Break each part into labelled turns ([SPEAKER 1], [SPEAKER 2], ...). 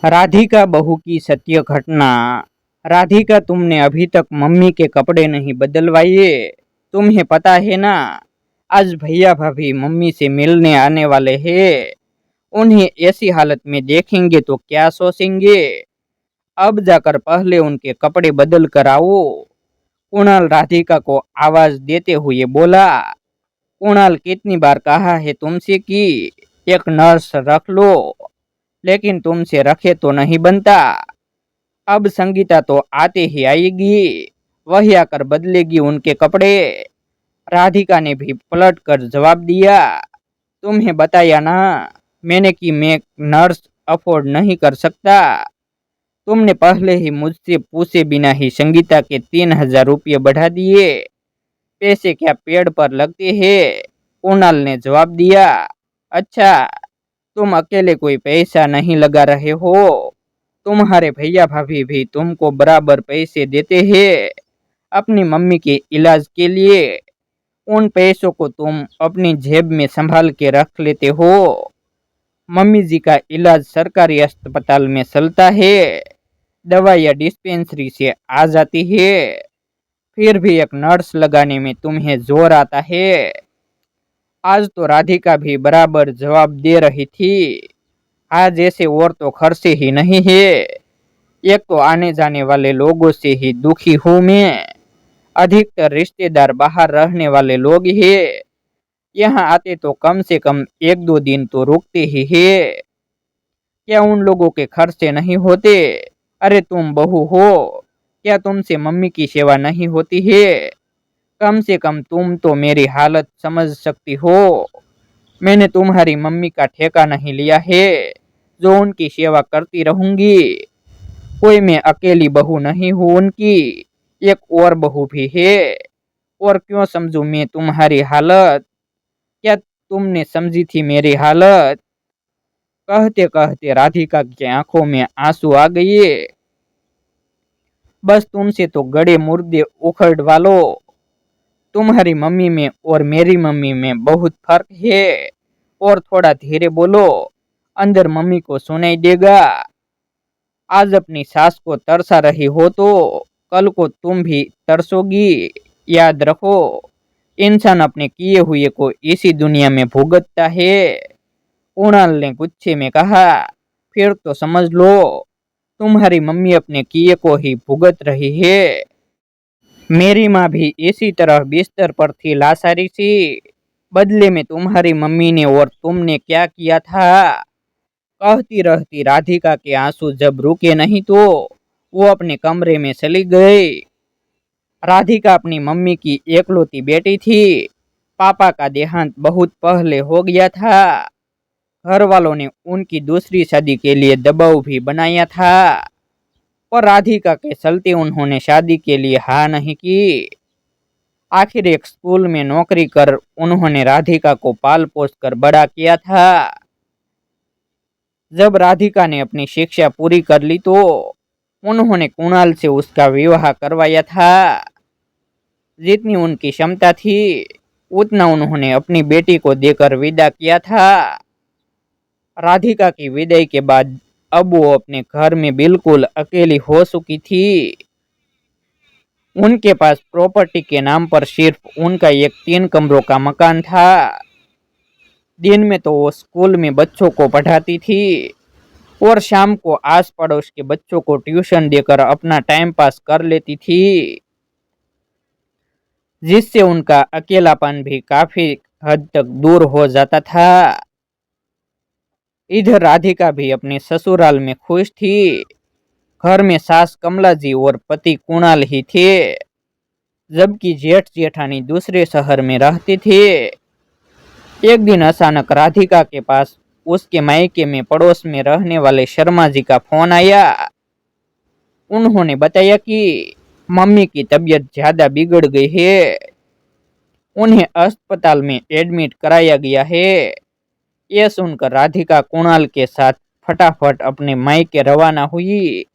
[SPEAKER 1] राधिका बहू की सत्य घटना। राधिका, तुमने अभी तक मम्मी के कपड़े नहीं बदलवाए। तुम्हें पता है ना, आज भैया भाभी मम्मी से मिलने आने वाले हैं। उन्हें ऐसी हालत में देखेंगे तो क्या सोचेंगे। अब जाकर पहले उनके कपड़े बदल कर आओ। कुणाल राधिका को आवाज देते हुए बोला। कुणाल, कितनी बार कहा है तुमसे कि एक नर्स रख लो, लेकिन तुमसे रखे तो नहीं बनता। अब संगीता तो आते ही आएगी, वही आकर बदलेगी उनके कपड़े। राधिका ने भी पलट कर जवाब दिया। तुम्हें बताया ना मैंने कि मैं नर्स अफोर्ड नहीं कर सकता। तुमने पहले ही मुझसे पूछे बिना ही संगीता के 3,000 रुपये बढ़ा दिए। पैसे क्या पेड़ पर लगते हैं? कुणाल ने जवाब दिया। अच्छा, तुम अकेले कोई पैसा नहीं लगा रहे हो, तुम्हारे भैया भाभी भी तुमको बराबर पैसे देते हैं अपनी मम्मी के इलाज के लिए। उन पैसों को तुम अपनी जेब में संभाल के रख लेते हो। मम्मी जी का इलाज सरकारी अस्पताल में चलता है, दवाइयाँ डिस्पेंसरी से आ जाती है, फिर भी एक नर्स लगाने में तुम्हें जोर आता है। आज तो राधिका भी बराबर जवाब दे रही थी। आज ऐसे और तो खर्चे ही नहीं है। एक तो आने जाने वाले लोगों से ही दुखी हूँ मैं। अधिकतर रिश्तेदार बाहर रहने वाले लोग हैं। यहाँ आते तो कम से कम 1-2 दिन तो रुकते ही है। क्या उन लोगों के खर्चे नहीं होते? अरे तुम बहू हो, क्या तुमसे मम्मी की सेवा नहीं होती है? कम से कम तुम तो मेरी हालत समझ सकती हो। मैंने तुम्हारी मम्मी का ठेका नहीं लिया है जो उनकी सेवा करती रहूंगी। कोई मैं अकेली बहू नहीं हूँ उनकी, एक और बहू भी है। और क्यों समझूं मैं तुम्हारी हालत? क्या तुमने समझी थी मेरी हालत? कहते कहते राधिका की आंखों में आंसू आ गए। बस तुमसे तो गड़े मुर्दे उखड़वा लो। तुम्हारी मम्मी में और मेरी मम्मी में बहुत फर्क है। और थोड़ा धीरे बोलो, अंदर मम्मी को सुनाई देगा। आज अपनी सास को तरसा रही हो तो कल को तुम भी तरसोगी। याद रखो, इंसान अपने किए हुए को इसी दुनिया में भुगतता है। कुणाल ने गुस्से में कहा। फिर तो समझ लो, तुम्हारी मम्मी अपने किए को ही भुगत रही है। मेरी माँ भी इसी तरह बिस्तर पर थी लाचारी सी। बदले में तुम्हारी मम्मी ने और तुमने क्या किया था? कहती रहती राधिका के आंसू जब रुके नहीं तो वो अपने कमरे में चली गई। राधिका अपनी मम्मी की एकलौती बेटी थी। पापा का देहांत बहुत पहले हो गया था। घर वालों ने उनकी दूसरी शादी के लिए दबाव भी बनाया था, पर राधिका के चलते उन्होंने शादी के लिए हाँ नहीं की। आखिर एक स्कूल में नौकरी कर उन्होंने राधिका को पाल पोस कर बड़ा किया था। जब राधिका ने अपनी शिक्षा पूरी कर ली तो उन्होंने कुणाल से उसका विवाह करवाया था। जितनी उनकी क्षमता थी उतना उन्होंने अपनी बेटी को देकर विदा किया था। राधिका की विदाई के बाद अब वो अपने घर में बिल्कुल अकेली हो चुकी थी। उनके पास प्रॉपर्टी के नाम पर सिर्फ उनका एक 3 कमरों का मकान था। दिन में तो वो स्कूल में बच्चों को पढ़ाती थी और शाम को आस पड़ोस के बच्चों को ट्यूशन देकर अपना टाइम पास कर लेती थी, जिससे उनका अकेलापन भी काफी हद तक दूर हो जाता था। इधर राधिका भी अपने ससुराल में खुश थी। घर में सास कमला जी और पति कुणाल ही थे, जबकि जेठ जेठानी दूसरे शहर में रहते थे। एक दिन अचानक राधिका के पास उसके मायके में पड़ोस में रहने वाले शर्मा जी का फोन आया। उन्होंने बताया कि मम्मी की तबीयत ज्यादा बिगड़ गई है, उन्हें अस्पताल में एडमिट कराया गया है। यह सुनकर राधिका कुणाल के साथ फटाफट अपने मायके रवाना हुई।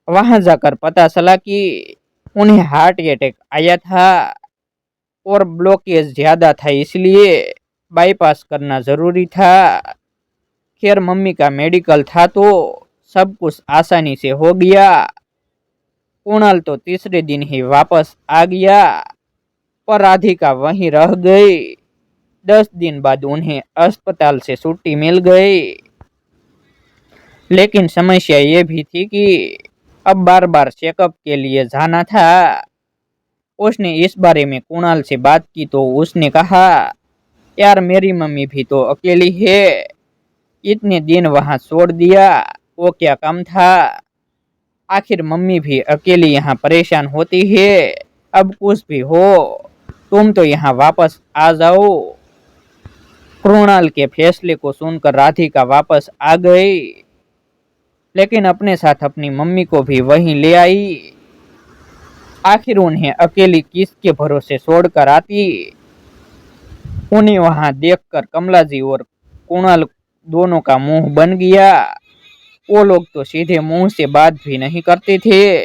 [SPEAKER 1] वहां जाकर पता चला कि उन्हें हार्ट अटैक आया था और ब्लॉकेज ज्यादा था, इसलिए बाईपास करना जरूरी था। खैर मम्मी का मेडिकल था तो सब कुछ आसानी से हो गया। कुणाल तो तीसरे दिन ही वापस आ गया, पर राधिका वहीं रह गई। 10 दिन बाद उन्हें अस्पताल से छुट्टी मिल गई। लेकिन समस्या ये भी थी कि अब बार बार चेकअप के लिए जाना था। उसने इस बारे में कुणाल से बात की तो उसने कहा, यार मेरी मम्मी भी तो अकेली है, इतने दिन वहां छोड़ दिया, वो क्या कम था। आखिर मम्मी भी अकेली यहाँ परेशान होती है। अब कुछ भी हो, तुम तो यहाँ वापस आ जाओ। कुणाल के फैसले को सुनकर राधिका वापस आ गई, लेकिन अपने साथ अपनी मम्मी को भी वहीं ले आई। आखिर उन्हें अकेली किसके भरोसे छोड़कर आती। उन्हें वहां देखकर कमला जी और कुणाल दोनों का मुंह बन गया। वो लोग तो सीधे मुंह से बात भी नहीं करते थे।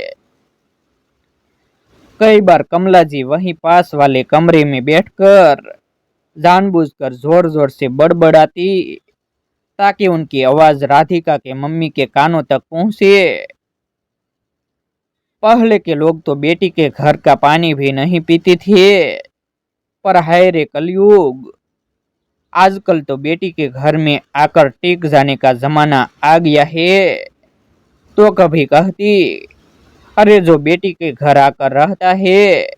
[SPEAKER 1] कई बार कमला जी वहीं पास वाले कमरे में बैठकर जानबूझकर जोर जोर से बड़बड़ाती, ताकि उनकी आवाज राधिका के मम्मी के कानों तक पहुंचे। पहले के लोग तो बेटी के घर का पानी भी नहीं पीते थे, पर हाय रे कलयुग, आजकल तो बेटी के घर में आकर टिक जाने का जमाना आ गया है। तो कभी कहती, अरे जो बेटी के घर आकर रहता है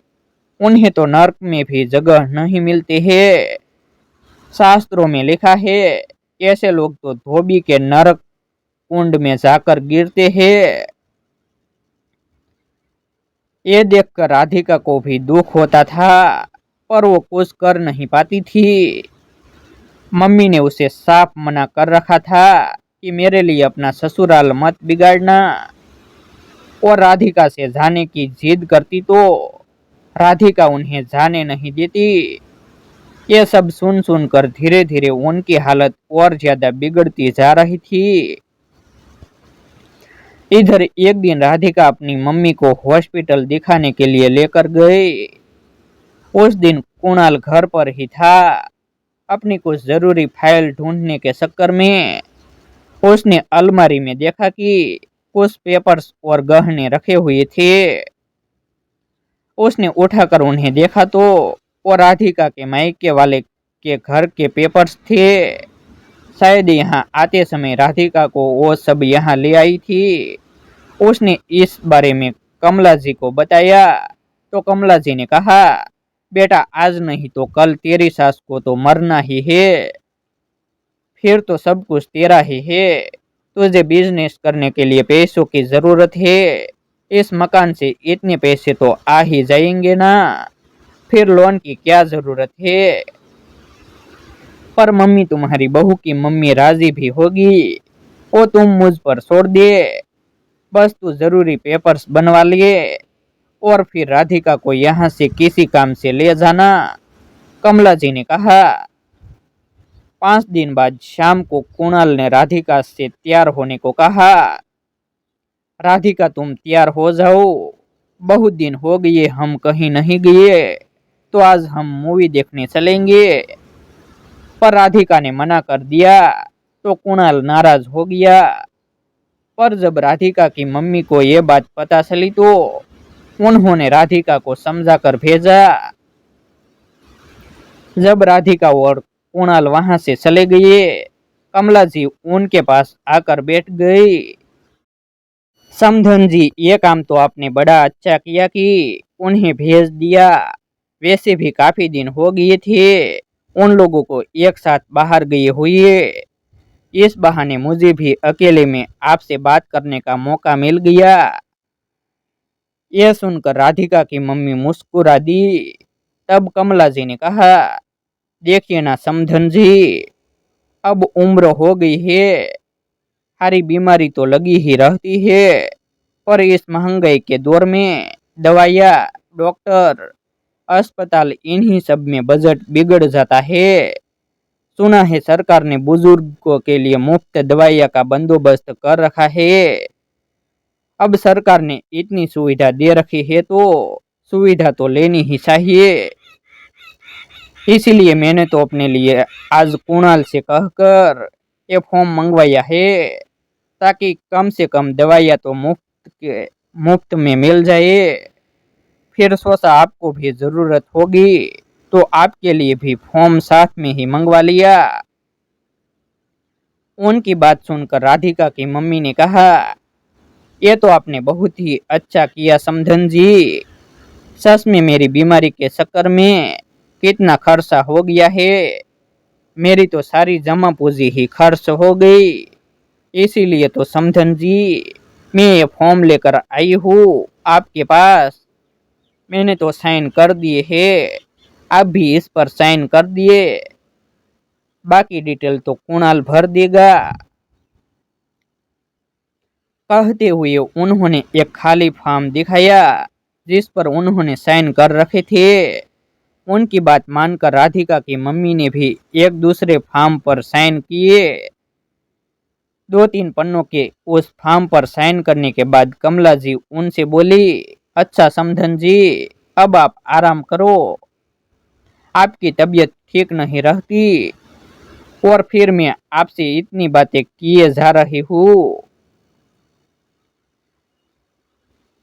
[SPEAKER 1] उन्हें तो नर्क में भी जगह नहीं मिलती है। शास्त्रों में लिखा है ऐसे लोग तो धोबी के नरक कुंड में जाकर गिरते हैं। ये देखकर राधिका को भी दुख होता था, पर वो कुछ कर नहीं पाती थी। मम्मी ने उसे साफ मना कर रखा था कि मेरे लिए अपना ससुराल मत बिगाड़ना। और राधिका से जाने की जिद करती तो राधिका उन्हें जाने नहीं देती। ये सब सुन सुनकर धीरे धीरे उनकी हालत और ज्यादा बिगड़ती जा रही थी। इधर एक दिन राधिका अपनी मम्मी को हॉस्पिटल दिखाने के लिए लेकर गई। उस दिन कुणाल घर पर ही था। अपनी कुछ जरूरी फाइल ढूंढने के चक्कर में उसने अलमारी में देखा कि कुछ पेपर्स और गहने रखे हुए थे। उसने उठाकर उन्हें देखा तो वो राधिका के मायके वाले के घर के पेपर्स थे। शायद यहाँ आते समय राधिका को वो सब यहाँ ले आई थी। उसने इस बारे में कमला जी को बताया तो कमला जी ने कहा, बेटा आज नहीं तो कल तेरी सास को तो मरना ही है, फिर तो सब कुछ तेरा ही है। तुझे बिजनेस करने के लिए पैसों की जरूरत है। इस मकान से इतने पैसे तो आ ही जाएंगे ना, फिर लोन की क्या जरूरत है। पर मम्मी तुम्हारी बहू की मम्मी राजी भी होगी, वो तुम मुझ पर छोड़ दे। बस तू जरूरी पेपर्स बनवा लिए और फिर राधिका को यहाँ से किसी काम से ले जाना, कमला जी ने कहा। 5 दिन बाद शाम को कुणाल ने राधिका से तैयार होने को कहा। राधिका तुम तैयार हो जाओ, बहुत दिन हो गए हम कहीं नहीं गए, तो आज हम मूवी देखने चलेंगे। पर राधिका ने मना कर दिया तो कुणाल नाराज हो गया। पर जब राधिका की मम्मी को ये बात पता चली तो उन्होंने राधिका को समझा कर भेजा। जब राधिका और कुणाल वहां से चले गए, कमला जी उनके पास आकर बैठ गई। समधन जी, ये काम तो आपने बड़ा अच्छा किया कि उन्हें भेज दिया। वैसे भी काफी दिन हो गए थे उन लोगों को एक साथ बाहर गए हुए। इस बहाने मुझे भी अकेले में आपसे बात करने का मौका मिल गया। यह सुनकर राधिका की मम्मी मुस्कुरा दी। तब कमला जी ने कहा, देखिए ना समधन जी, अब उम्र हो गई है, हरी बीमारी तो लगी ही रहती है, पर इस महंगाई के दौर में दवाइयाँ, डॉक्टर, अस्पताल, इन्हीं सब में बजट बिगड़ जाता है। सुना है सरकार ने बुजुर्गों के लिए मुफ्त दवाइयाँ का बंदोबस्त कर रखा है। अब सरकार ने इतनी सुविधा दे रखी है तो सुविधा तो लेनी ही चाहिए। इसीलिए मैंने तो अपने लिए आज कुणाल से कहकर ये फॉर्म मंगवाया है। ताकि कम से कम दवाइयाँ तो मुफ्त में मिल जाए। फिर सोचा आपको भी ज़रूरत होगी तो आपके लिए भी फॉर्म साथ में ही मंगवा लिया। उनकी बात सुनकर राधिका की मम्मी ने कहा, ये तो आपने बहुत ही अच्छा किया समधन जी। सच में मेरी बीमारी के चक्कर में कितना खर्चा हो गया है। मेरी तो सारी जमा पूंजी ही खर्च हो गई। इसीलिए तो समधन जी मैं ये फॉर्म लेकर आई हूँ आपके पास। मैंने तो साइन कर दिए हैं, आप भी इस पर साइन कर दिए। बाकी डिटेल तो कुणाल भर देगा। कहते हुए उन्होंने एक खाली फॉर्म दिखाया जिस पर उन्होंने साइन कर रखे थे। उनकी बात मानकर राधिका की मम्मी ने भी एक दूसरे फॉर्म पर साइन किए। 2-3 पन्नों के उस फॉर्म पर साइन करने के बाद कमला जी उनसे बोली, अच्छा समधन जी, अब आप आराम करो। आपकी तबीयत ठीक नहीं रहती और फिर मैं आपसे इतनी बातें किए जा रही हूँ।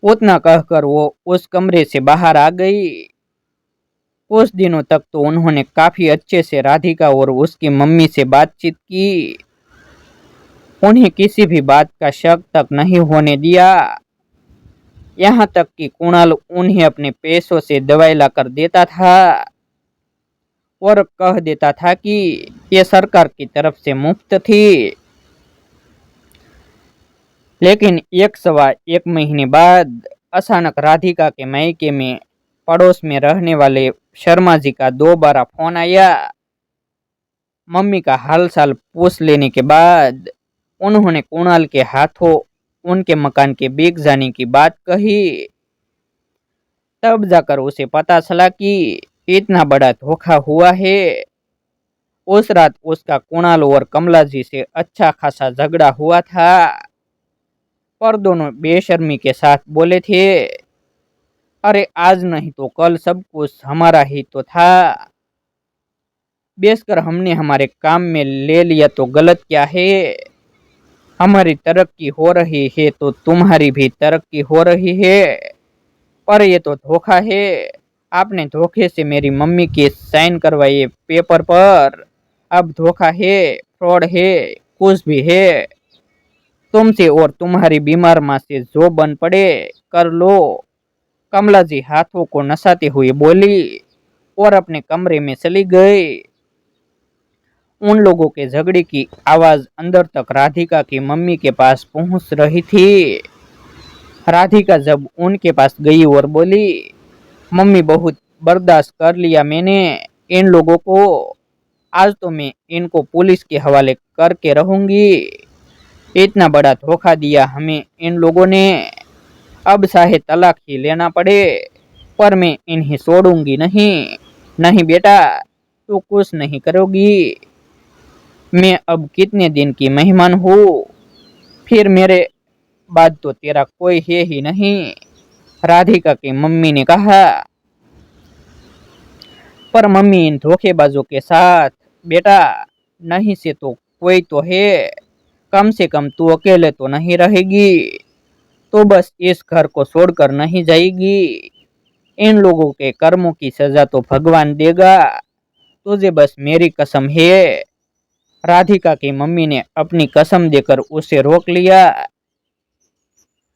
[SPEAKER 1] उतना कहकर वो उस कमरे से बाहर आ गई। कुछ दिनों तक तो उन्होंने काफी अच्छे से राधिका और उसकी मम्मी से बातचीत की। उन्हें किसी भी बात का शक तक नहीं होने दिया। यहाँ तक कि कुणाल उन्हें अपने पैसों से दवाई लाकर देता था और कह देता था कि ये सरकार की तरफ से मुफ्त थी। लेकिन 1 सवा 1 महीने बाद अचानक राधिका के मायके में पड़ोस में रहने वाले शर्मा जी का दोबारा फोन आया। मम्मी का हालचाल पूछ लेने के बाद उन्होंने कुणाल के हाथों उनके मकान के बिक जाने की बात कही। तब जाकर उसे पता चला कि इतना बड़ा धोखा हुआ है। उस रात उसका कुणाल और कमला जी से अच्छा खासा झगड़ा हुआ था, पर दोनों बेशर्मी के साथ बोले थे, अरे आज नहीं तो कल सब कुछ हमारा ही तो था। बेचकर हमने हमारे काम में ले लिया तो गलत क्या है। हमारी तरक्की हो रही है तो तुम्हारी भी तरक्की हो रही है, पर ये तो धोखा है। आपने धोखे से मेरी मम्मी के साइन करवाए पेपर पर। अब धोखा है, फ्रॉड है, कुछ भी है। तुमसे और तुम्हारी बीमार माँ से जो बन पड़े कर लो। कमला जी हाथों को नसाते हुए बोली और अपने कमरे में चली गई। उन लोगों के झगड़े की आवाज अंदर तक राधिका की मम्मी के पास पहुंच रही थी। राधिका जब उनके पास गई और बोली, मम्मी बहुत बर्दाश्त कर लिया मैंने इन लोगों को। आज तो मैं इनको पुलिस के हवाले करके रहूंगी। इतना बड़ा धोखा दिया हमें इन लोगों ने। अब चाहे तलाक ही लेना पड़े, पर मैं इन्हें छोड़ूंगी नहीं। नहीं बेटा, तू कुछ नहीं करोगी। मैं अब कितने दिन की मेहमान हूँ, फिर मेरे बाद तो तेरा कोई है ही नहीं। राधिका की मम्मी ने कहा, पर मम्मी इन धोखेबाजों के साथ बेटा नहीं से तो कोई तो है। कम से कम तू अकेले तो नहीं रहेगी। तो बस इस घर को छोड़कर नहीं जाएगी। इन लोगों के कर्मों की सजा तो भगवान देगा। तुझे बस मेरी कसम है। राधिका की मम्मी ने अपनी कसम देकर उसे रोक लिया।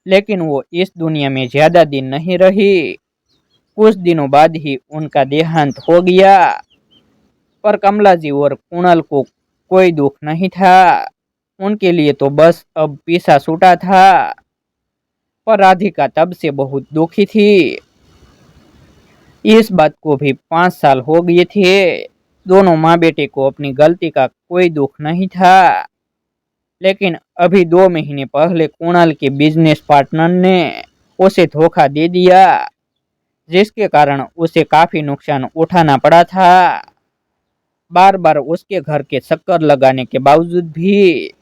[SPEAKER 1] लेकिन वो इस दुनिया में ज्यादा दिन नहीं रही। कुछ दिनों बाद ही उनका देहांत हो गया। पर कमला जी और कुणाल को कोई दुख नहीं था। उनके लिए तो बस अब पीछा छूटा था। पर राधिका तब से बहुत दुखी थी। इस बात को भी 5 साल हो गए थे। दोनों माँ बेटे को अपनी गलती का कोई दुख नहीं था। लेकिन अभी 2 महीने पहले कुणाल के बिजनेस पार्टनर ने उसे धोखा दे दिया, जिसके कारण उसे काफी नुकसान उठाना पड़ा था। बार बार उसके घर के चक्कर लगाने के बावजूद भी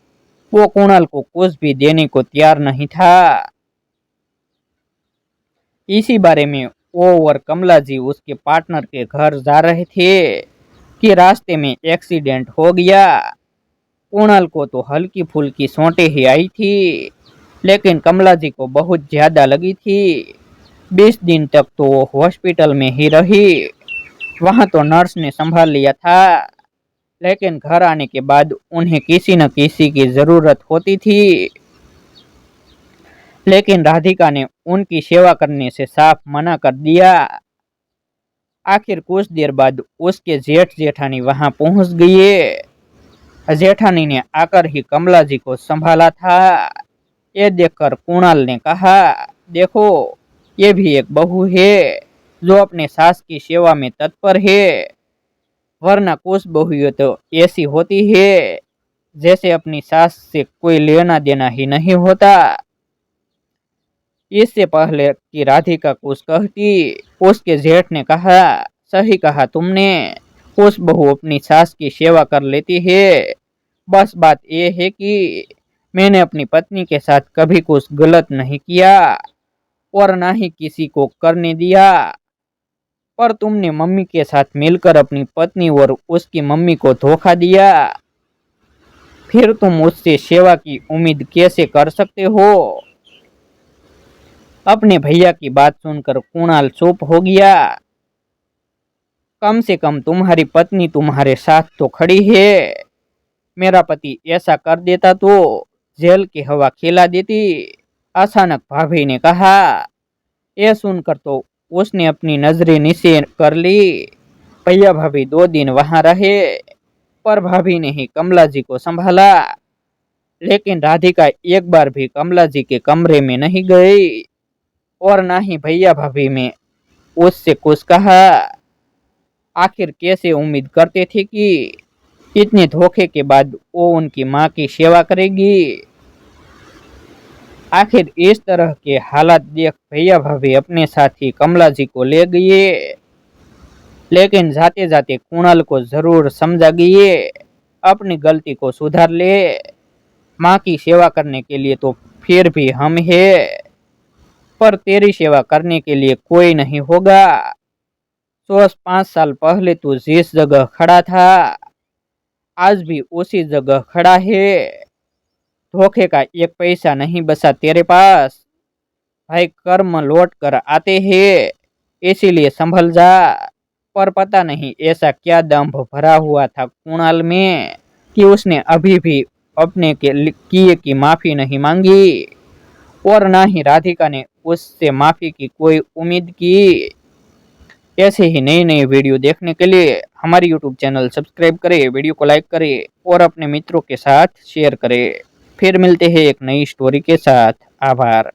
[SPEAKER 1] वो कुणाल को कुछ भी देने को तैयार नहीं था। इसी बारे में वो और कमला जी उसके पार्टनर के घर जा रहे थे कि रास्ते में एक्सीडेंट हो गया। कुणाल को तो हल्की फुल्की सोटे ही आई थी, लेकिन कमला जी को बहुत ज्यादा लगी थी। 20 दिन तक तो वो हॉस्पिटल में ही रही। वहां तो नर्स ने संभाल लिया था, लेकिन घर आने के बाद उन्हें किसी न किसी की जरूरत होती थी। लेकिन राधिका ने उनकी सेवा करने से साफ मना कर दिया। आखिर कुछ देर बाद उसके जेठ जेठानी वहां पहुंच गए। जेठानी ने आकर ही कमला जी को संभाला था। ये देखकर कुणाल ने कहा, देखो ये भी एक बहू है जो अपने सास की सेवा में तत्पर है, वरना कुछ बहुएं तो ऐसी होती है जैसे अपनी सास से कोई लेना देना ही नहीं होता। इससे पहले कि राधिका कुछ कहती, उसके जेठ ने कहा, सही कहा तुमने, कुछ बहू अपनी सास की सेवा कर लेती है। बस बात यह है कि मैंने अपनी पत्नी के साथ कभी कुछ गलत नहीं किया और ना ही किसी को करने दिया। पर तुमने मम्मी के साथ मिलकर अपनी पत्नी और उसकी मम्मी को धोखा दिया। फिर तुम उससे सेवा की उम्मीद कैसे कर सकते हो? अपने भैया की बात सुनकर कुणाल चुप हो गया। कम से कम तुम्हारी पत्नी तुम्हारे साथ तो खड़ी है। मेरा पति ऐसा कर देता तो जेल की हवा खिला देती, अचानक भाभी ने कहा। यह सुनकर तो उसने अपनी नजरें नीचे कर ली। भैया भाभी 2 दिन वहां रहे, पर भाभी ने ही कमला जी को संभाला। लेकिन राधिका एक बार भी कमला जी के कमरे में नहीं गई और ना ही भैया भाभी में उससे कुछ कहा। आखिर कैसे उम्मीद करते थे कि इतने धोखे के बाद वो उनकी माँ की सेवा करेगी? आखिर इस तरह के हालात देख भैया भाभी अपने साथी कमला जी को ले गए। लेकिन जाते जाते कुणाल को जरूर समझा गए, अपनी गलती को सुधार ले। माँ की सेवा करने के लिए तो फिर भी हम हैं, पर तेरी सेवा करने के लिए कोई नहीं होगा। सोच 5 साल पहले तू जिस जगह खड़ा था, आज भी उसी जगह खड़ा है। धोखे का एक पैसा नहीं बचा तेरे पास। भाई कर्म लौट कर आते हैं, इसीलिए संभल जा। पर पता नहीं ऐसा क्या दंभ भरा हुआ था कुणाल में कि उसने अभी भी अपने के किए की माफी नहीं मांगी और ना ही राधिका ने उससे माफी की कोई उम्मीद की। ऐसे ही नई नई वीडियो देखने के लिए हमारे YouTube चैनल सब्सक्राइब करें, वीडियो को लाइक करें और अपने मित्रों के साथ शेयर करें। फिर मिलते हैं एक नई स्टोरी के साथ। आभार।